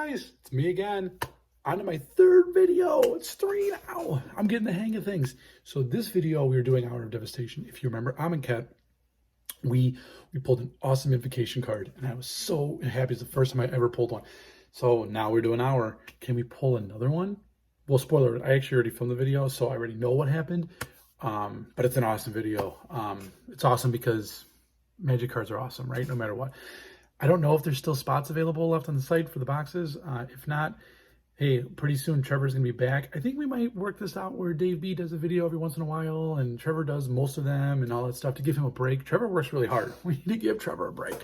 guys, it's me again. On to my third video. It's 3 now. I'm getting the hang of things. So this video, we were doing Hour of Devastation. If you remember, Amonkhet, we pulled an awesome invocation card, and I was so happy. It's the first time I ever pulled one. So now we're doing Hour. Can we pull another one? Well, spoiler alert, I actually already filmed the video, so I already know what happened. But it's an awesome video. It's awesome because magic cards are awesome, right? No matter what. I don't know if there's still spots available left on the site for the boxes. If not, hey, pretty soon Trevor's going to be back. I think we might work this out where Dave B does a video every once in a while and Trevor does most of them and all that stuff to give him a break. Trevor works really hard. We need to give Trevor a break.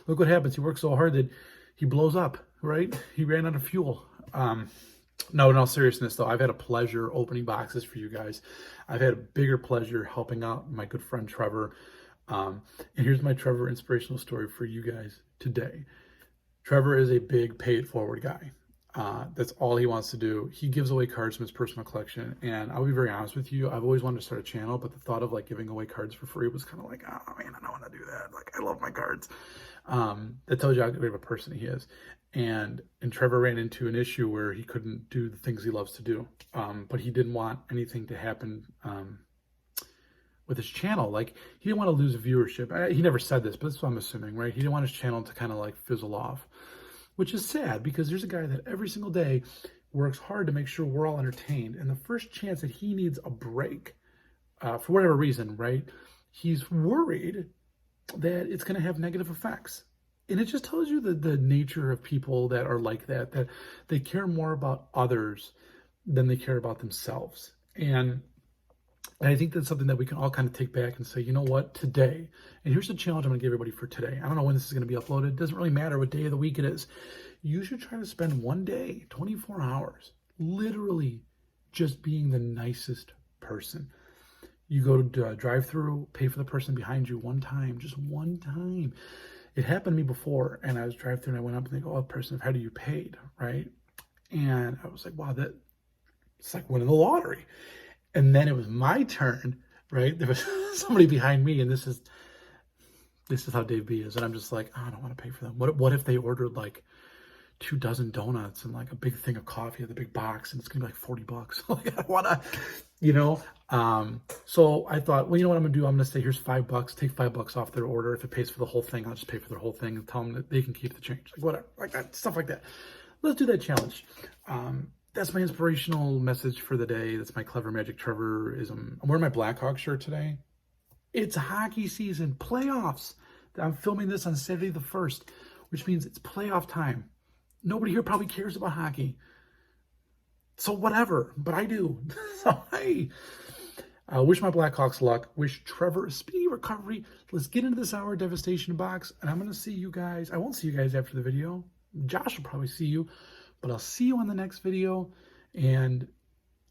Look what happens. He works so hard that he blows up, right? He ran out of fuel. No, in all seriousness, though, I've had a pleasure opening boxes for you guys. I've had a bigger pleasure helping out my good friend Trevor. And here's my Trevor inspirational story for you guys today. Trevor is a big pay-it-forward guy. That's all he wants to do. He gives away cards from his personal collection, and I'll be very honest with you. I've always wanted to start a channel, but the thought of like giving away cards for free was kind of like, oh man, I don't want to do that. Like, I love my cards. That tells you how great of a person he is. And Trevor ran into an issue where he couldn't do the things he loves to do, but he didn't want anything to happen with his channel. Like, he didn't want to lose viewership. He never said this, but that's what I'm assuming, right? He didn't want his channel to kind of like fizzle off, which is sad because there's a guy that every single day works hard to make sure we're all entertained. And the first chance that he needs a break, for whatever reason, right, he's worried that it's going to have negative effects. And it just tells you the nature of people that are like that they care more about others than they care about themselves. And I think that's something that we can all kind of take back and say, you know what, today, and here's the challenge I'm going to give everybody for today. I don't know when this is going to be uploaded. It doesn't really matter what day of the week it is. You should try to spend one day, 24 hours, literally just being the nicest person. You go to drive-through, pay for the person behind you one time, just one time. It happened to me before, and I was drive-through, and I went up and they go, oh, person, how do you paid, right? And I was like, wow, it's like winning the lottery. And then it was my turn, right? There was somebody behind me, and this is how Dave B is. And I'm just like, oh, I don't want to pay for them. What if they ordered like 2 dozen donuts and like a big thing of coffee, the big box, and it's gonna be like $40. Like, I wanna, you know. So I thought, well, you know what I'm gonna do? I'm gonna say, here's $5. Take $5 off their order. If it pays for the whole thing, I'll just pay for their whole thing and tell them that they can keep the change. Like, whatever, like that, stuff like that. Let's do that challenge. That's my inspirational message for the day. That's my clever magic Trevorism. I'm wearing my Blackhawk shirt today. It's hockey season, playoffs. I'm filming this on Saturday the 1st, which means it's playoff time. Nobody here probably cares about hockey. So whatever, but I do. So hey, I wish my Blackhawks luck. Wish Trevor a speedy recovery. Let's get into this Hour of Devastation box, and I'm going to see you guys. I won't see you guys after the video. Josh will probably see you. But I'll see you on the next video, and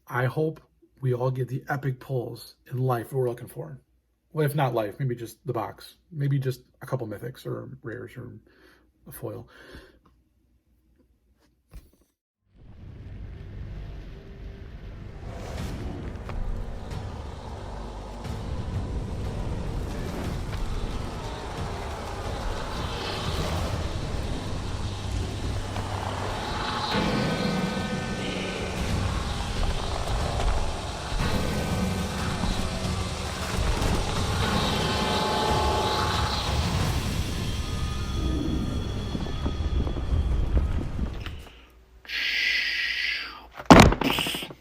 I hope we all get the epic pulls in life we're looking for. Well, if not life, maybe just the box. Maybe just a couple mythics or rares or a foil.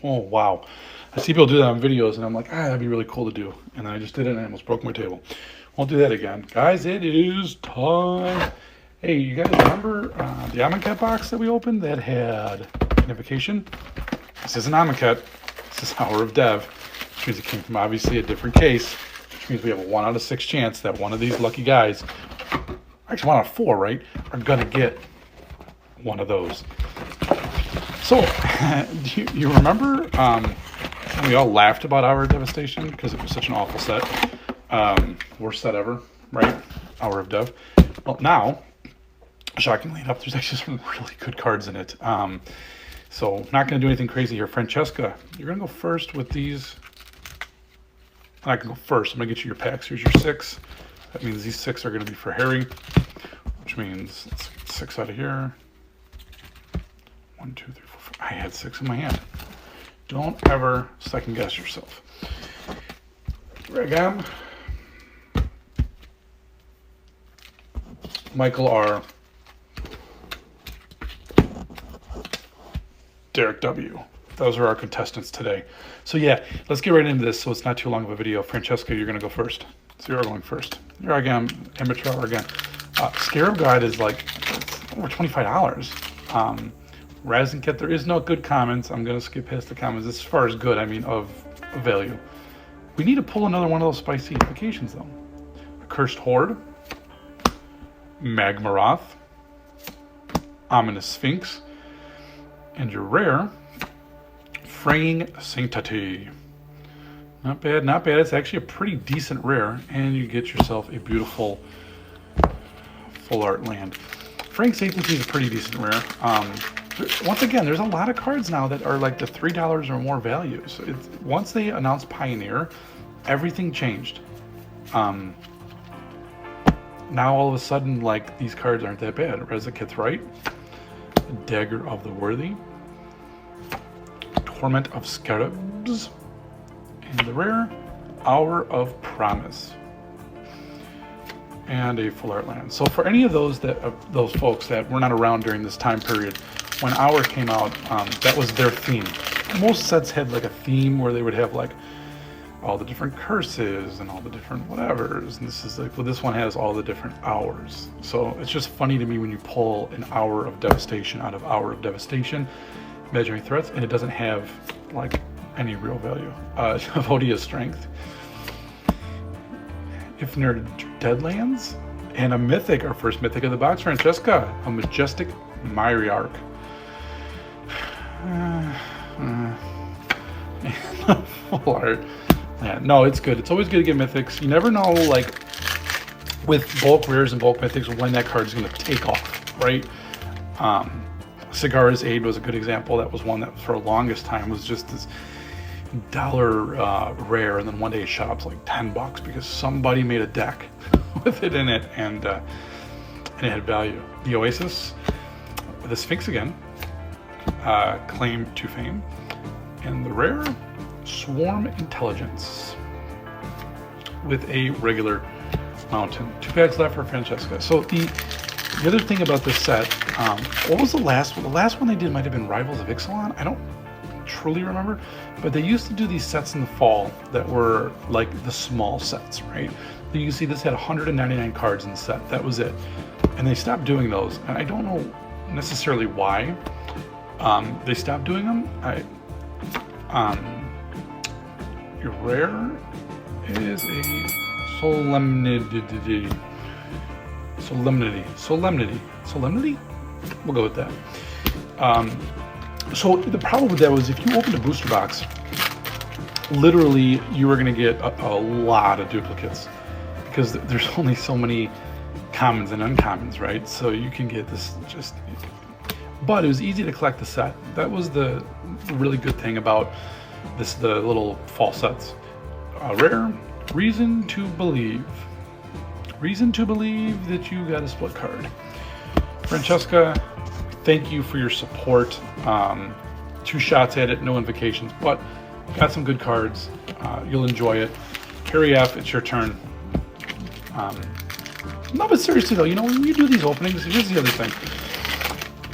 Oh, wow. I see people do that on videos, and I'm like, that'd be really cool to do. And then I just did it, and I almost broke my table. Won't do that again. Guys, it is time. Hey, you guys remember the Amonkhet box that we opened that had an invocation? This isn't Amonkhet. This is Hour of Dev, which means it came from obviously a different case, which means we have a 1 out of 6 chance that one of these lucky guys, actually 1 out of 4, right, are going to get one of those. So, do you remember we all laughed about Hour of Devastation because it was such an awful set? Worst set ever, right? Hour of Dev. Well, now, shockingly enough, there's actually some really good cards in it. So, not going to do anything crazy here. Francesca, you're going to go first with these. I can go first. I'm going to get you your packs. Here's your 6. That means these 6 are going to be for Harry, which means let's get 6 out of here. 1, 2, 3, 4, 5. I had 6 in my hand. Don't ever second guess yourself. Regam. Michael R. Derek W. Those are our contestants today. So yeah, let's get right into this so it's not too long of a video. Francesca, you're going to go first. So you're going first. You're again, amateur hour again. Scarab Guide is like over $25. Raz and Kit, there is no good comments. I'm going to skip past the comments. As far as good, I mean of value. We need to pull another one of those spicy vacations though. Cursed Horde. Magmaroth. Ominous Sphinx. And your rare, Fraying Sanity. Not bad, not bad. It's actually a pretty decent rare, and you get yourself a beautiful full art land. Fraying Sanity is a pretty decent rare. Once again, there's a lot of cards now that are like the $3 or more value. So once they announced Pioneer, everything changed. Now all of a sudden, like, these cards aren't that bad. Rezakith's right. Dagger of the Worthy, Torment of Scarabs, and the rare, Hour of Promise, and a full art land. So for any of those folks that were not around during this time period, when Hour came out, that was their theme. Most sets had like a theme where they would have like all the different curses and all the different whatevers, and this is like, well, this one has all the different hours. So it's just funny to me when you pull an Hour of Devastation out of Hour of Devastation, measuring threats, and it doesn't have like any real value. HoD is strength. If they're Deadlands, and a mythic, our first mythic of the box, Francesca, a Majestic Myriarch. Full art. Yeah, no, it's good. It's always good to get mythics. You never know, like, with bulk rares and bulk mythics, when that card is going to take off, right? Cigar's Aid was a good example. That was one that for the longest time was just this dollar rare, and then one day it shot up to like $10 because somebody made a deck with it in it, and it had value. The Oasis, the Sphinx again, Claim to Fame, and the rare, Swarm Intelligence with a regular mountain. 2 packs left for Francesca. So the other thing about this set, what was the last one? The last one they did might have been Rivals of Ixalan. I don't truly remember, but they used to do these sets in the fall that were like the small sets, right? You can see this had 199 cards in the set. That was it. And they stopped doing those. And I don't know necessarily why they stopped doing them. Your rare is a Solemnity. We'll go with that. So the problem with that was if you opened a booster box, literally you were going to get a lot of duplicates because there's only so many commons and uncommons, right? So you can get this just, but it was easy to collect the set. That was the really good thing about this, the little fall sets. Rare, Reason to Believe. Reason to believe that you got a split card. Francesca, thank you for your support. 2 shots at it, no invocations, but got some good cards. You'll enjoy it. Harry F., it's your turn. No, but seriously though, you know, when you do these openings, here's the other thing.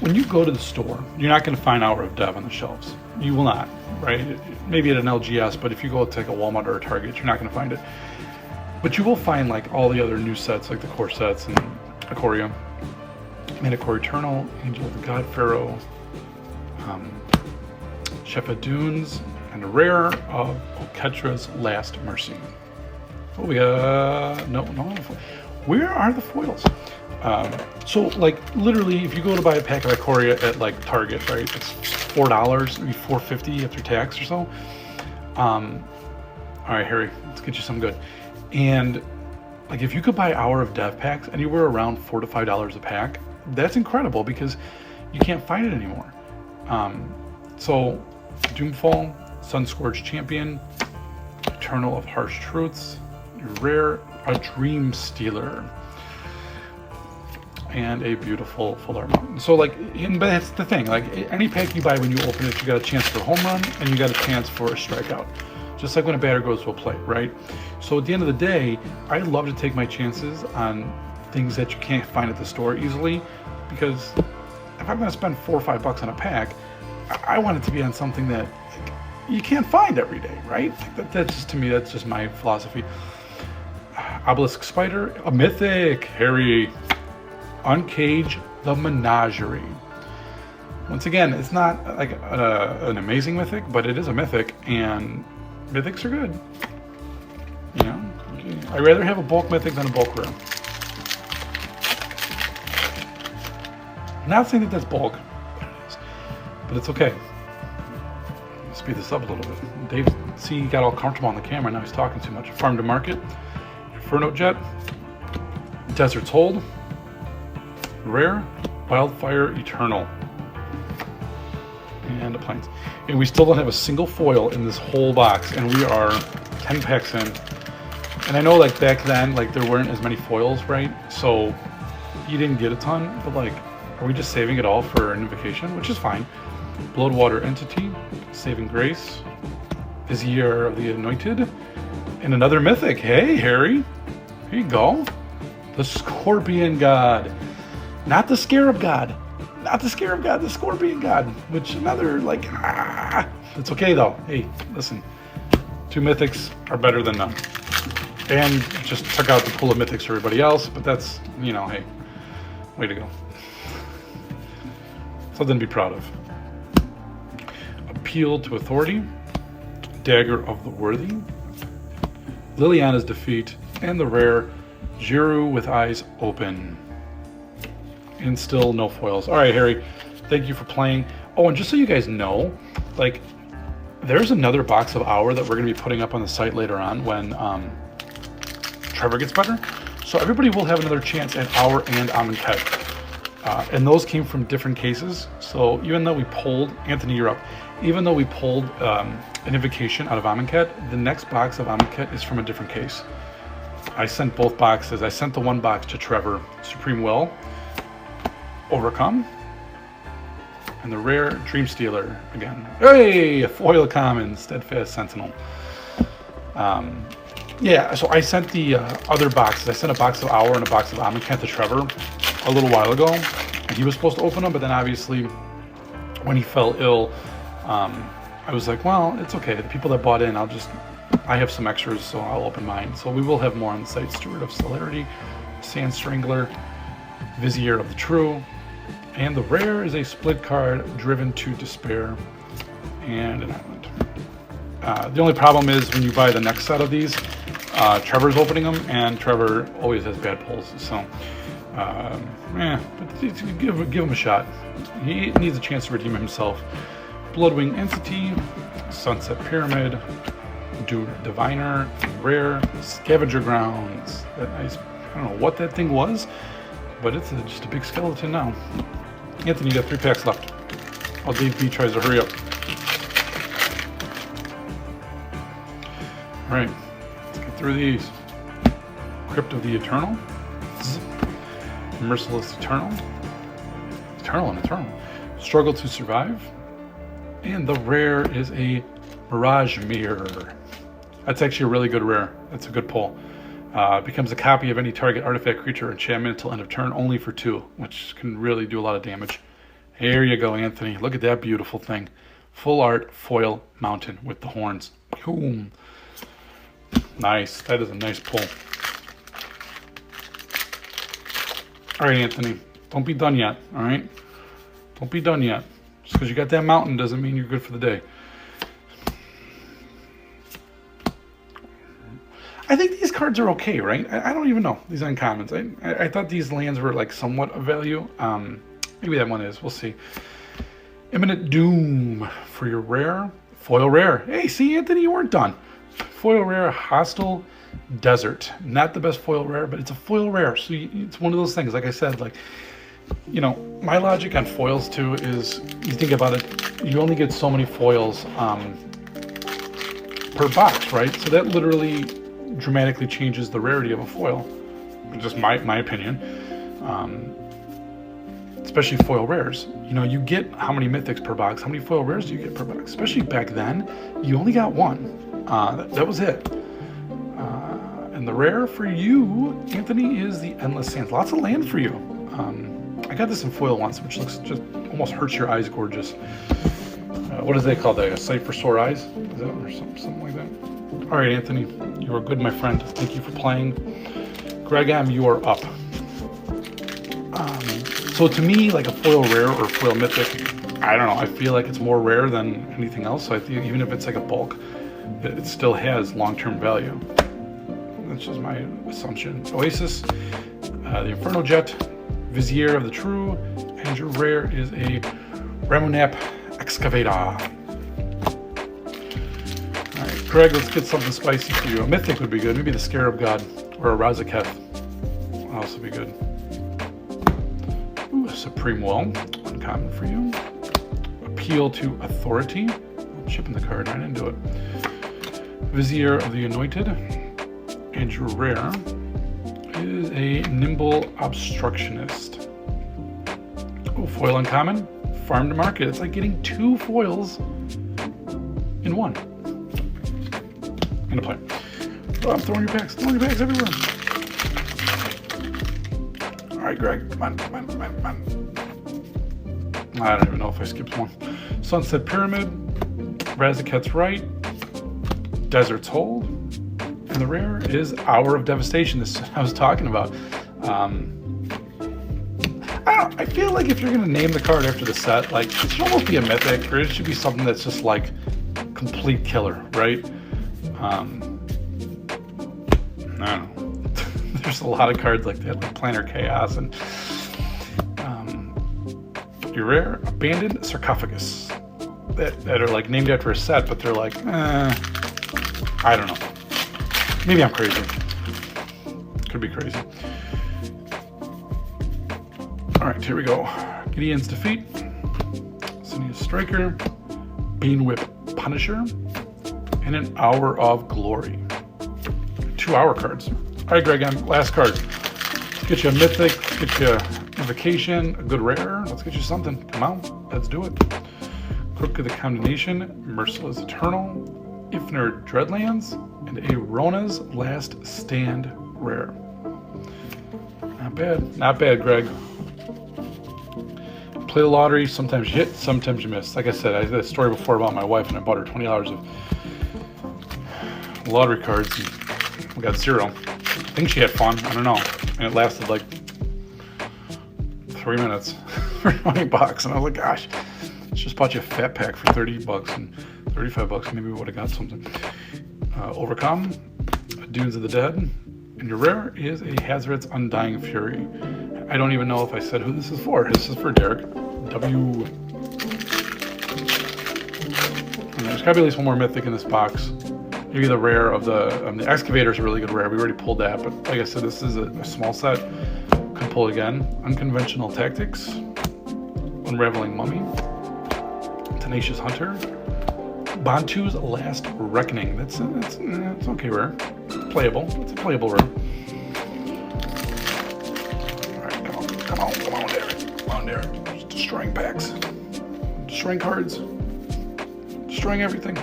When you go to the store, you're not going to find Hour of Dev on the shelves. You will not, right? Maybe at an LGS, but if you go to like a Walmart or a Target, you're not going to find it. But you will find like all the other new sets, like the core sets and Ikoria, Manticore Eternal, Angel of the God Pharaoh, Shepherd Dunes, and a rare of Oketra's Last Mercy. Oh, we got no. Where are the foils? So like literally, if you go to buy a pack of Ikoria at like Target, right, it's $4, maybe $4.50 after tax or so. All right, Harry, let's get you some good. And like if you could buy Hour of Dev packs anywhere around $4 to $5 a pack, that's incredible because you can't find it anymore. So Doomfall, Sunscorched Champion, Eternal of Harsh Truths, your rare, a Dream Stealer, and a beautiful full art mount. So like, but that's the thing, like any pack you buy, when you open it, you got a chance for a home run and you got a chance for a strikeout. Just like when a batter goes to a plate, right? So at the end of the day, I love to take my chances on things that you can't find at the store easily, because if I'm gonna spend $4 or $5 on a pack, I want it to be on something that you can't find every day, right? That's just, to me, that's just my philosophy. Obelisk Spider, a mythic, Harry. Uncage the Menagerie. Once again, it's not like an amazing mythic, but it is a mythic, and mythics are good. You know, I'd rather have a bulk mythic than a bulk rare. I'm not saying that that's bulk, but it's okay. Speed this up a little bit. Dave, see, he got all comfortable on the camera. Now he's talking too much. Farm to Market, Inferno Jet, Desert's Hold, Rare, Wildfire Eternal, and a Plains. And we still don't have a single foil in this whole box, and we are 10 packs in. And I know, like, back then, like, there weren't as many foils, right? So you didn't get a ton, but like, are we just saving it all for an invocation? Which is fine. Bloodwater Entity, Saving Grace, Vizier of the Anointed, and another mythic. Hey, Harry, here you go. The Scorpion God. Not the Scarab God. Not the Scarab God, the Scorpion God. Which another, like, it's okay though. Hey, listen. 2 mythics are better than none. And just took out the pool of mythics for everybody else, but that's, you know, hey, way to go. Something to be proud of. Appeal to Authority, Dagger of the Worthy, Liliana's Defeat, and the rare Jiru with Eyes Open. And still no foils. All right, Harry, thank you for playing. Oh, and just so you guys know, like, there's another box of Hour that we're going to be putting up on the site later on when Trevor gets better. So everybody will have another chance at Hour and Amonkhet. And those came from different cases. So even though we pulled, Anthony, you're up. Even though we pulled an invocation out of Amonkhet, the next box of Amonkhet is from a different case. I sent both boxes. I sent the one box to Trevor, Supreme Will, Overcome, and the rare Dream Stealer again. Hey, a foil common, Steadfast Sentinel. Yeah, so I sent the other boxes. I sent a box of Hour and a box of Amonkhet to Trevor a little while ago, and he was supposed to open them, but then obviously when he fell ill, I was like, well, it's okay. The people that bought in, I have some extras, so I'll open mine. So we will have more on the site. Steward of Celerity, Sand Strangler, Vizier of the True, and the rare is a split card, Driven to Despair, and an island. The only problem is when you buy the next set of these, Trevor's opening them, and Trevor always has bad pulls. So, but give him a shot. He needs a chance to redeem himself. Bloodwing Entity, Sunset Pyramid, Diviner, rare, Scavenger Grounds. That nice. I don't know what that thing was, but it's just a big skeleton now. Anthony, you got 3 packs left. While Dave B tries to hurry up. All right, let's get through these. Crypt of the Eternal, Merciless Eternal, Eternal and Eternal, Struggle to Survive, and the rare is a Mirage Mirror. That's actually a really good rare. That's a good pull. Becomes a copy of any target artifact, creature, or enchantment until end of turn, only for 2, which can really do a lot of damage. Here you go, Anthony. Look at that beautiful thing. Full art foil mountain with the horns. Boom. Nice. That is a nice pull. All right, Anthony. Don't be done yet, all right? Don't be done yet. Just because you got that mountain doesn't mean you're good for the day. I think these cards are okay, right? I don't even know, these uncommons. I thought these lands were like somewhat of value. Maybe that one is, we'll see. Imminent Doom for your rare. Foil rare. Hey, see, Anthony, you weren't done. Foil rare, Hostile Desert. Not the best foil rare, but it's a foil rare. So it's one of those things, like I said, like, you know, my logic on foils too is, you think about it, you only get so many foils per box, right? So that literally dramatically changes the rarity of a foil. Just my opinion. especially foil rares. You know, you get how many mythics per box? How many foil rares do you get per box? Especially back then, you only got one. That was it. And the rare for you, Anthony, is the Endless Sands. Lots of land for you. I got this in foil once, which looks just almost hurts your eyes gorgeous. What is they called? A sight for sore eyes? Is that, or something like that? All right, Anthony, you are good, my friend. Thank you for playing. Greg M., you are up. So to me, like a foil rare or foil mythic, I don't know. I feel like it's more rare than anything else. So I think even if it's like a bulk, it still has long-term value. That's just my assumption. Oasis, the Inferno Jet, Vizier of the True, and your rare is a Ramunap Excavator. All right, Greg, let's get something spicy for you. A mythic would be good. Maybe the Scarab God or a Razaketh would also be good. Ooh, a Supreme Will, uncommon for you. Appeal to Authority. I'm chipping the card right into it. Vizier of the Anointed. And your rare is a Nimble Obstructionist. Oh, foil uncommon. Farm to market. It's like getting 2 foils in one. I'm gonna play. Oh, I'm throwing your packs. Throwing your packs everywhere. All right, Greg. Come on. I don't even know if I skipped one. Sunset Pyramid. Razaketh's Right. Desert's Hold. And the rare is Hour of Devastation. This I was talking about. I feel like if you're going to name the card after the set, like, it should almost be a mythic, or it should be something that's just like complete killer, right? I don't know. There's a lot of cards like that, like Planar Chaos, and your rare Abandoned Sarcophagus that are like named after a set, but they're like, I don't know. Maybe I'm crazy. Could be crazy. All right, here we go. Gideon's Defeat, Sinia's Striker, Bean Whip Punisher, and an Hour of Glory. 2 hour cards. All right, Greg, last card. Let's get you a mythic, get you Invocation, a good rare. Let's get you something. Come on, let's do it. Crook of the Condemnation, Merciless Eternal, Ifnir Dreadlands, and a Rona's Last Stand rare. Not bad, Greg. Play the lottery, sometimes you hit, sometimes you miss. Like I said, I had a story before about my wife, and I bought her $20 of lottery cards, and we got 0. I think she had fun, I don't know. And it lasted like 3 minutes for $20, and I was like, gosh, just bought you a fat pack for $30 and $35. Maybe we would have got something. Overcome, Dunes of the Dead, and your rare is a Hazoret's Undying Fury. I don't even know if I said who this is for. This is for Derek W. And there's gotta be at least one more mythic in this box. Maybe the rare of the Excavator is a really good rare. We already pulled that, but like I said, this is a small set. Could pull again. Unconventional Tactics, Unraveling Mummy, Tenacious Hunter, Bantu's Last Reckoning. That's okay rare. It's playable. It's a playable rare. Alright, come on, Derek. Come on, Derek. Just destroying packs. Destroying cards. Destroying everything.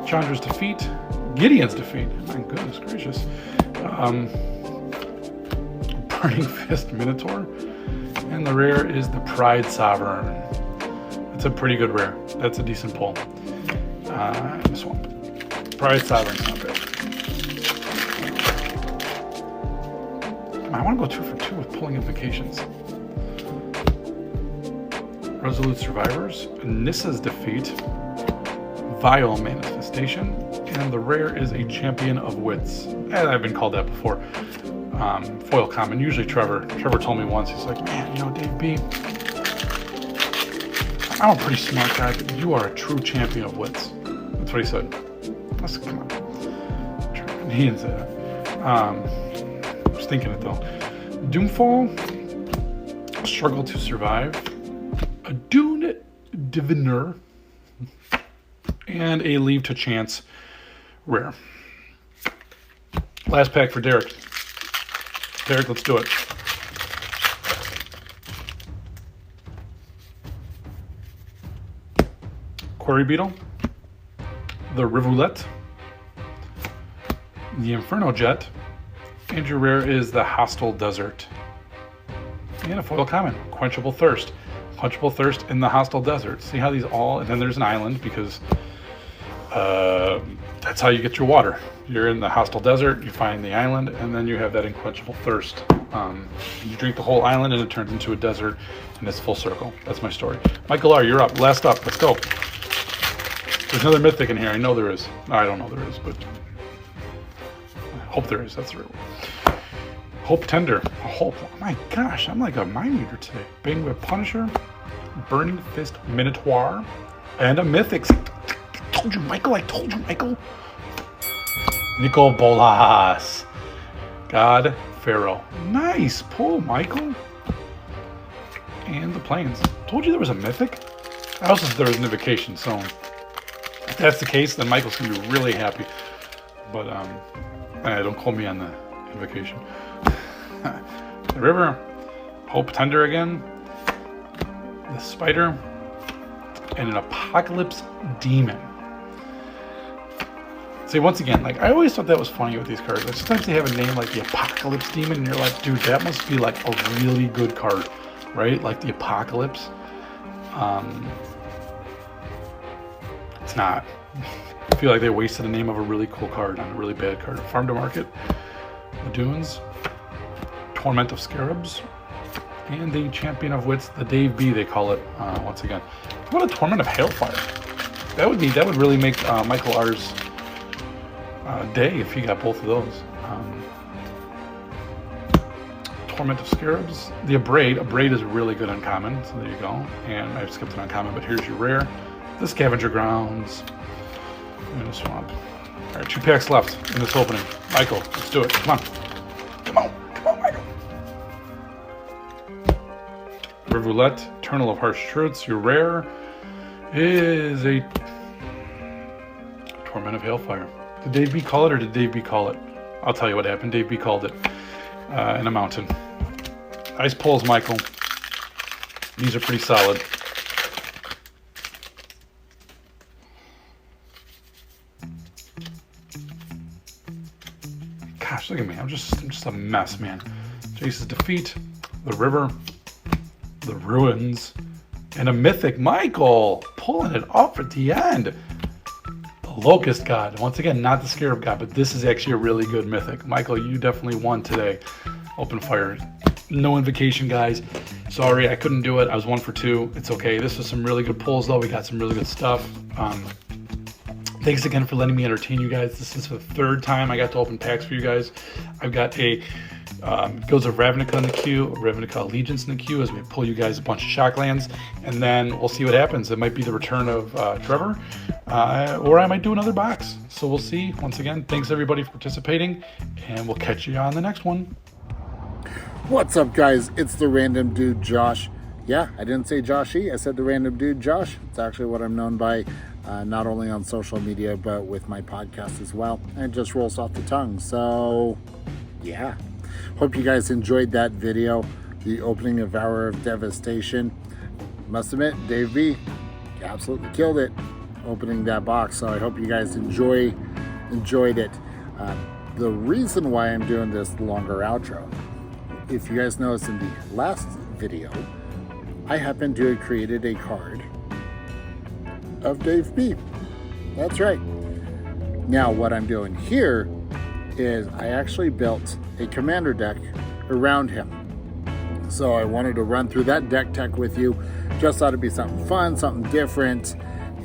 Chandra's Defeat. Gideon's Defeat. My goodness gracious. Burning Fist Minotaur. And the rare is the Pride Sovereign. It's a pretty good rare. That's a decent pull. Swamp. Pride Sovereign's not bad. I want to go 2 for 2 with pulling Invocations. Resolute Survivors, Nissa's Defeat, Vile Manifestation, and the rare is a Champion of Wits. And I've been called that before. Foil common, usually Trevor. Trevor told me once, he's like, man, Dave B, I'm a pretty smart guy, but you are a true champion of wits. That's what he said. I said, come on. He didn't say that. I was thinking it though. Doomfall, Struggle to Survive, a Dune Diviner, and a Leave to Chance rare. Last pack for Derek. Derek, let's do it. Quarry Beetle, the Rivulet, the Inferno Jet, and your rare is the Hostile Desert. And a foil common, Quenchable Thirst. Quenchable Thirst in the Hostile Desert. See how these all, and then there's an island because that's how you get your water. You're in the Hostile Desert, you find the island, and then you have that Unquenchable Thirst. You drink the whole island and it turns into a desert, and it's full circle. That's my story. Michael R., you're up. Last up. Let's go. There's another mythic in here. I know there is. No, I don't know there is, but I hope there is. That's the real one. Hope Tender. Hope. Oh my gosh, I'm like a mind reader today. Bang with Punisher, Burning Fist Minotaur, and a mythic. I told you, Michael. Nicol Bolas. God Pharaoh. Nice pull, Michael. And the Plains. Told you there was a mythic. I also said there was an invocation, so if that's the case, then Michael's gonna be really happy. But don't quote me on the invocation. The River, Hope Tender again, the Spider, and an Apocalypse Demon. See, once again, like I always thought that was funny with these cards. Like, sometimes they have a name like the Apocalypse Demon, and you're like, dude, that must be like a really good card, right? Like the Apocalypse. It's not. I feel like they wasted the name of a really cool card on a really bad card. Farm to Market, the Dunes, Torment of Scarabs, and the Champion of Wits, the Dave B. they call it. Once again, what a Torment of Hailfire. That would really make Michael R's day if he got both of those. Torment of Scarabs, the Abrade. Abrade is really good uncommon, so there you go. And I skipped an uncommon, but here's your rare. The Scavenger Grounds, and the Swamp. All right, 2 packs left in this opening. Michael, let's do it. Come on, Michael. Rivulet, Eternal of Harsh Truths. Your rare is a Torment of Hailfire. Did Dave B call it, or did Dave B call it? I'll tell you what happened. Dave B called it in a mountain. Nice pulls, Michael. These are pretty solid. Gosh, look at me. I'm just a mess, man. Jace's Defeat, the River, the Ruins, and a mythic. Michael pulling it off at the end. The Locust God. Once again, not the Scarab God, but this is actually a really good mythic. Michael, you definitely won today. Open fire. No invocation, guys. Sorry, I couldn't do it. I was 1 for 2. It's okay. This was some really good pulls, though. We got some really good stuff. Thanks again for letting me entertain you guys. This is the 3rd time I got to open packs for you guys. I've got a Goes of Ravnica in the queue, Ravnica Allegiance in the queue as we pull you guys a bunch of Shocklands, and then we'll see what happens. It might be the return of Trevor, or I might do another box. So we'll see. Once again, thanks everybody for participating, and we'll catch you on the next one. What's up, guys? It's the random dude, Josh. Yeah, I didn't say Joshy. I said the random dude, Josh. It's actually what I'm known by, not only on social media, but with my podcast as well. And it just rolls off the tongue. So, yeah. Hope you guys enjoyed that video, the opening of Hour of Devastation. Must admit, Dave B absolutely killed it opening that box. So I hope you guys enjoyed it. The reason why I'm doing this longer outro, if you guys noticed in the last video, I happened to have created a card of Dave B. That's right. Now what I'm doing here is I actually built a commander deck around him. So I wanted to run through that deck tech with you. Just thought it'd be something fun, something different,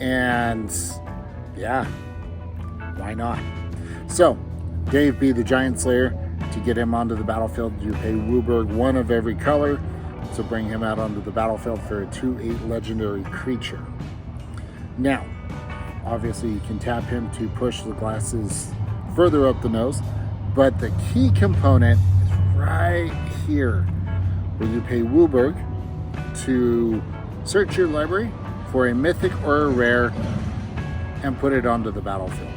and yeah, why not? So Dave B, the Giant Slayer, to get him onto the battlefield, you pay Wooburg 1 of every color to bring him out onto the battlefield for a 2/8 legendary creature. Now, obviously you can tap him to push the glasses further up the nose, but the key component is right here, where you pay Wooburg to search your library for a mythic or a rare and put it onto the battlefield.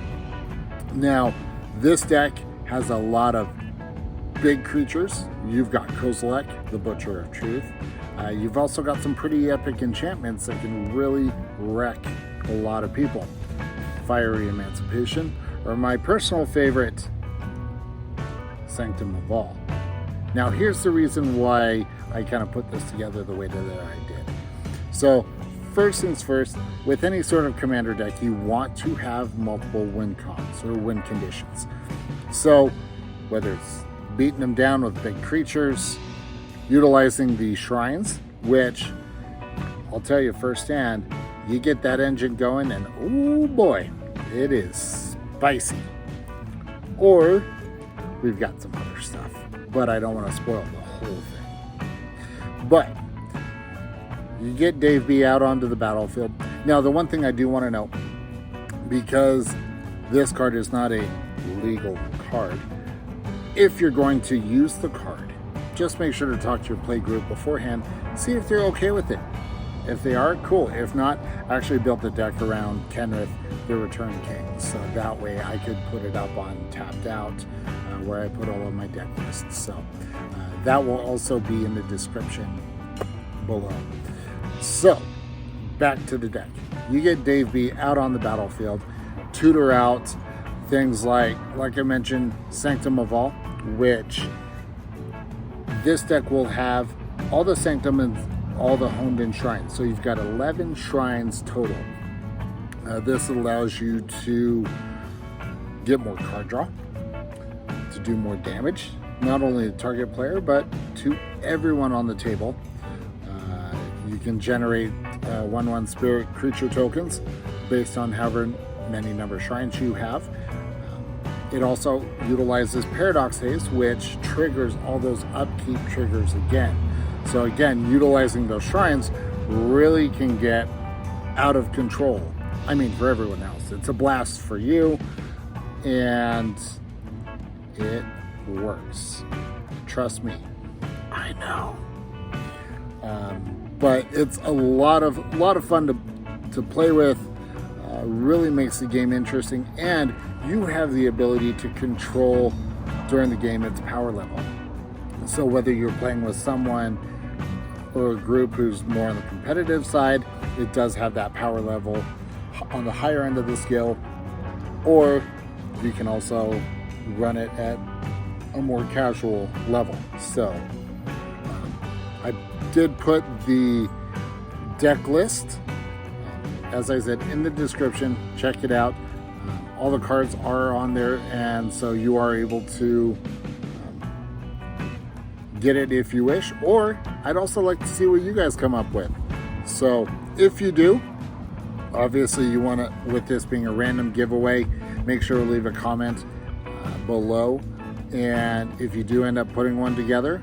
Now, this deck has a lot of big creatures. You've got Kozilek, the Butcher of Truth. You've also got some pretty epic enchantments that can really wreck a lot of people. Fiery Emancipation, or my personal favorite, Sanctum of All. Now here's the reason why I kind of put this together the way that I did. So first things first, with any sort of commander deck, you want to have multiple win cons or win conditions. So whether it's beating them down with big creatures, utilizing the shrines, which I'll tell you firsthand, you get that engine going and oh boy, it is spicy. Or we've got some other stuff, but I don't want to spoil the whole thing. But you get Dave B out onto the battlefield. Now, the one thing I do want to know, because this card is not a legal card, if you're going to use the card, just make sure to talk to your play group beforehand, see if they're okay with it. If they are, cool. If not, I actually built the deck around Kenrith, the Return King, so that way I could put it up on Tapped Out, where I put all of my deck lists. So that will also be in the description below. So back to the deck. You get Dave B out on the battlefield, tutor out things like I mentioned, Sanctum of All, which this deck will have all the Sanctum and all the honed in shrines. So you've got 11 shrines total. This allows you to get more card draw, to do more damage, not only to target player, but to everyone on the table. You can generate 1/1 spirit creature tokens based on however many number of shrines you have. It also utilizes Paradox Haste, which triggers all those upkeep triggers again. So again, utilizing those shrines really can get out of control. I mean, for everyone else. It's a blast for you, and it works. Trust me, I know. But it's a lot of fun to play with. Really makes the game interesting, and you have the ability to control during the game its power level. So whether you're playing with someone or a group who's more on the competitive side, it does have that power level on the higher end of the scale, or you can also run it at a more casual level. So I did put the deck list, as I said, in the description. Check it out. All the cards are on there, and so you are able to get it if you wish, or I'd also like to see what you guys come up with. So if you do, obviously you want to, with this being a random giveaway, make sure to leave a comment below, and if you do end up putting one together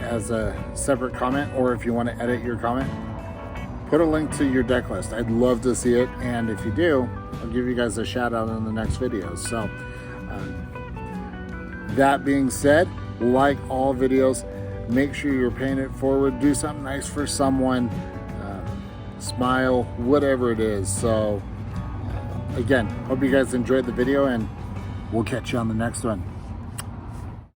as a separate comment, or if you want to edit your comment, put a link to your deck list. I'd love to see it, and if you do, I'll give you guys a shout out in the next video. So that being said, like all videos, make sure you're paying it forward. Do something nice for someone, smile, whatever it is. So again, hope you guys enjoyed the video, and we'll catch you on the next one.